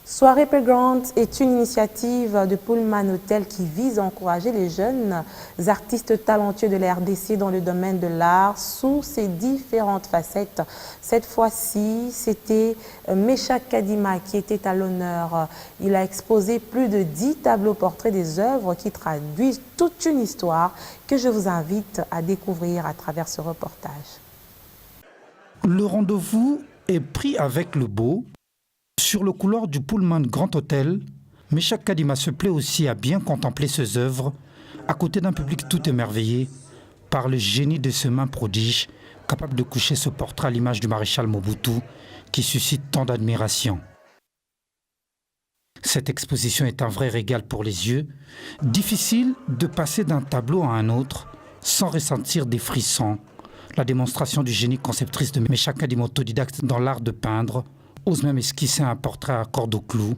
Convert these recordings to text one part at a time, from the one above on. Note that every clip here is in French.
Soirée Playground est une initiative de Pullman Hotel qui vise à encourager les jeunes artistes talentueux de la RDC dans le domaine de l'art sous ses différentes facettes. Cette fois-ci, c'était Meshak Kadima qui était à l'honneur. Il a exposé plus de 10 tableaux portraits des œuvres qui traduisent toute une histoire que je vous invite à découvrir à travers ce reportage. Le rendez-vous est pris avec le beau. Sur le couloir du Pullman Grand Hôtel, Meshak Kadima se plaît aussi à bien contempler ses œuvres à côté d'un public tout émerveillé par le génie de ce main prodige capable de coucher ce portrait à l'image du maréchal Mobutu qui suscite tant d'admiration. Cette exposition est un vrai régal pour les yeux. Difficile de passer d'un tableau à un autre sans ressentir des frissons. La démonstration du génie conceptrice de Meshak Kadima, autodidacte dans l'art de peindre, ose même esquisser un portrait à corde au clou,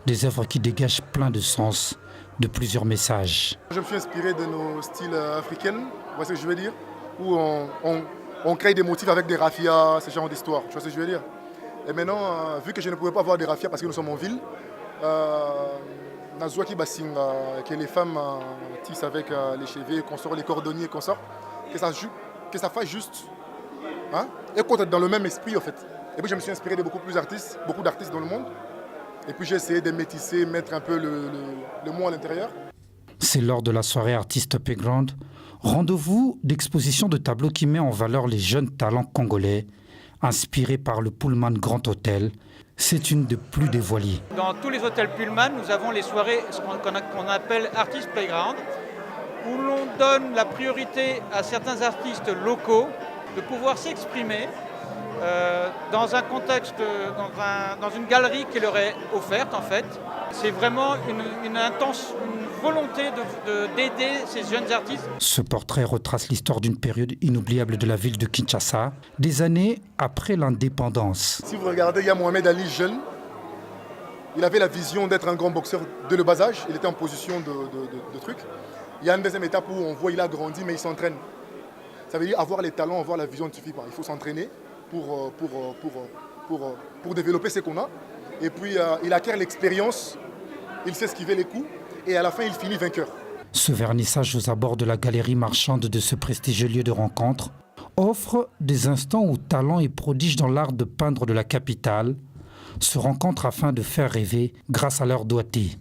des œuvres qui dégagent plein de sens, de plusieurs messages. Je me suis inspiré de nos styles africains, vous voyez ce que je veux dire, où on crée des motifs avec des raffias, ce genre d'histoire, tu vois ce que je veux dire. Et maintenant, vu que je ne pouvais pas avoir des raffias parce que nous sommes en ville, Nazouaki Basinga, que les femmes tissent avec les cheveux, qu'on sort les cordonniers, qu'on sort, que ça fasse juste, hein, et qu'on est dans le même esprit en fait. Et puis je me suis inspiré de beaucoup d'artistes dans le monde. Et puis j'ai essayé de métisser, mettre un peu le mot à l'intérieur. C'est lors de la soirée Artist Playground, rendez-vous d'exposition de tableaux qui met en valeur les jeunes talents congolais, inspirés par le Pullman Grand Hôtel. C'est une de plus dévoilées. Dans tous les hôtels Pullman, nous avons les soirées qu'on appelle Artist Playground, où l'on donne la priorité à certains artistes locaux de pouvoir s'exprimer dans un contexte, dans une galerie qui leur est offerte en fait. C'est vraiment une volonté d'aider ces jeunes artistes. Ce portrait retrace l'histoire d'une période inoubliable de la ville de Kinshasa, des années après l'indépendance. Si vous regardez, il y a Mohamed Ali jeune. Il avait la vision d'être un grand boxeur de le bas âge. Il était en position de truc. Il y a une deuxième étape où on voit qu'il a grandi mais il s'entraîne. Ça veut dire avoir les talents, avoir la vision ne suffit pas. Il faut s'entraîner pour développer ce qu'on a. Et puis il acquiert l'expérience, il sait esquiver les coups et à la fin il finit vainqueur. Ce vernissage aux abords de la galerie marchande de ce prestigieux lieu de rencontre offre des instants où talent et prodige dans l'art de peindre de la capitale se rencontrent afin de faire rêver grâce à leur doigté.